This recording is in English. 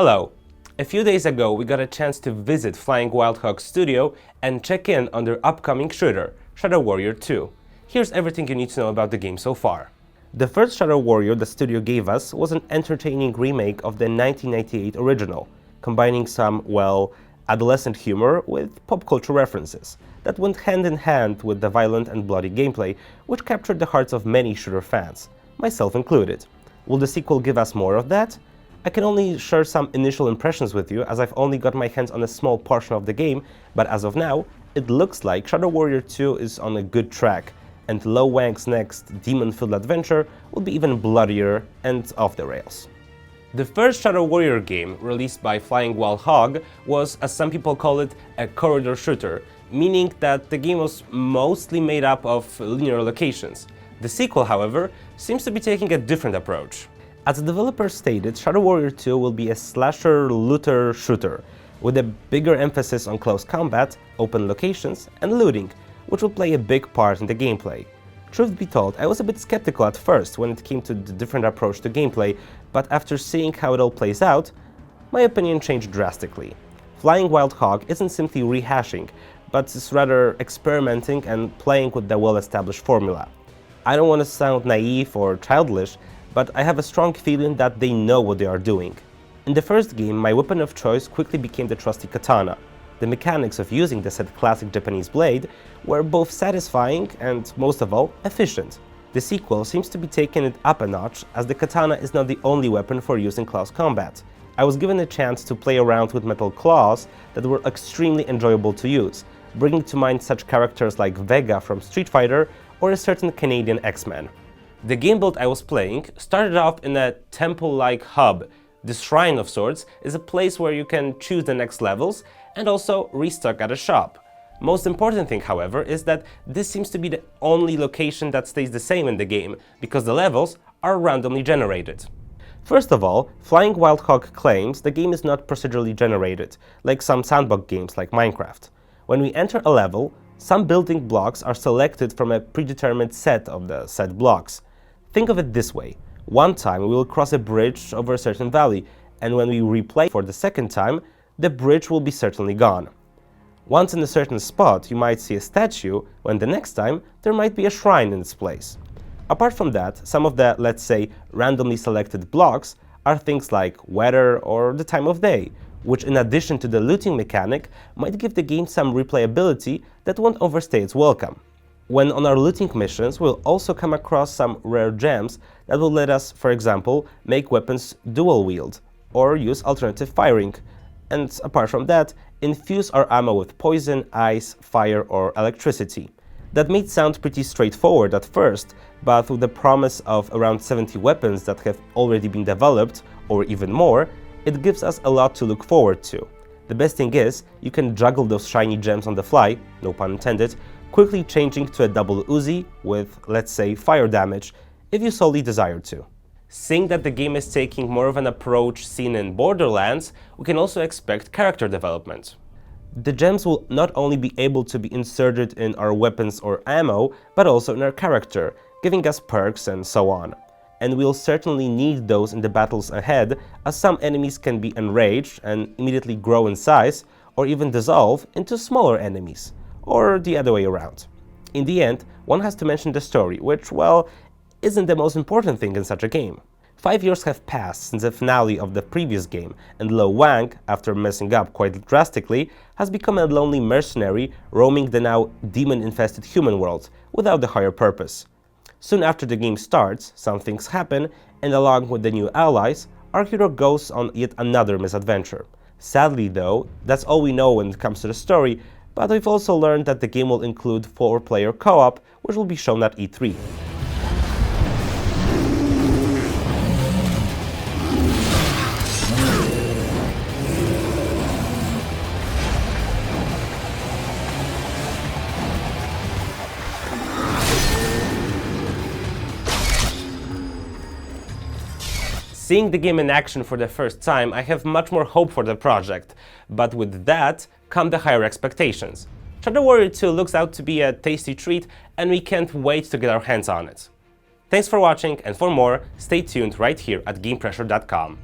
Hello! A few days ago we got a chance to visit Flying Wild Hog's studio and check in on their upcoming shooter, Shadow Warrior 2. Here's everything you need to know about the game so far. The first Shadow Warrior the studio gave us was an entertaining remake of the 1998 original, combining some, well, adolescent humor with pop culture references that went hand in hand with the violent and bloody gameplay, which captured the hearts of many shooter fans, myself included. Will the sequel give us more of that? I can only share some initial impressions with you, as I've only got my hands on a small portion of the game, but as of now, it looks like Shadow Warrior 2 is on a good track, and Lo Wang's next demon-filled adventure will be even bloodier and off the rails. The first Shadow Warrior game, released by Flying Wild Hog, was, as some people call it, a corridor shooter, meaning that the game was mostly made up of linear locations. The sequel, however, seems to be taking a different approach. As the developer stated, Shadow Warrior 2 will be a slasher looter shooter, with a bigger emphasis on close combat, open locations, and looting, which will play a big part in the gameplay. Truth be told, I was a bit skeptical at first when it came to the different approach to gameplay, but after seeing how it all plays out, my opinion changed drastically. Flying Wild Hog isn't simply rehashing, but is rather experimenting and playing with the well-established formula. I don't want to sound naive or childish, but I have a strong feeling that they know what they are doing. In the first game, my weapon of choice quickly became the trusty katana. The mechanics of using the said classic Japanese blade were both satisfying and, most of all, efficient. The sequel seems to be taking it up a notch, as the katana is not the only weapon for use in close combat. I was given a chance to play around with metal claws that were extremely enjoyable to use, bringing to mind such characters like Vega from Street Fighter or a certain Canadian X-Men. The game build I was playing started off in a temple-like hub. This shrine of sorts is a place where you can choose the next levels and also restock at a shop. Most important thing, however, is that this seems to be the only location that stays the same in the game, because the levels are randomly generated. First of all, Flying Wild Hog claims the game is not procedurally generated, like some sandbox games like Minecraft. When we enter a level, some building blocks are selected from a predetermined set of the said blocks. Think of it this way: one time we will cross a bridge over a certain valley, and when we replay for the second time, the bridge will be certainly gone. Once in a certain spot, you might see a statue, when the next time there might be a shrine in its place. Apart from that, some of the, let's say, randomly selected blocks are things like weather or the time of day, which, in addition to the looting mechanic, might give the game some replayability that won't overstay its welcome. When on our looting missions, we'll also come across some rare gems that will let us, for example, make weapons dual wield, or use alternative firing, and apart from that, infuse our ammo with poison, ice, fire, or electricity. That may sound pretty straightforward at first, but with the promise of around 70 weapons that have already been developed, or even more, it gives us a lot to look forward to. The best thing is, you can juggle those shiny gems on the fly, no pun intended, quickly changing to a double Uzi with, let's say, fire damage, if you solely desire to. Seeing that the game is taking more of an approach seen in Borderlands, we can also expect character development. The gems will not only be able to be inserted in our weapons or ammo, but also in our character, giving us perks and so on. And we'll certainly need those in the battles ahead, as some enemies can be enraged and immediately grow in size, or even dissolve into smaller enemies, or the other way around. In the end, one has to mention the story, which, well, isn't the most important thing in such a game. 5 years have passed since the finale of the previous game, and Lo Wang, after messing up quite drastically, has become a lonely mercenary roaming the now demon-infested human world without a higher purpose. Soon after the game starts, some things happen, and along with the new allies, our hero goes on yet another misadventure. Sadly though, that's all we know when it comes to the story, but we've also learned that the game will include 4-player co-op, which will be shown at E3. Seeing the game in action for the first time, I have much more hope for the project, but with that come the higher expectations. Shadow Warrior 2 looks out to be a tasty treat, and we can't wait to get our hands on it. Thanks for watching, and for more, stay tuned right here at GamePressure.com.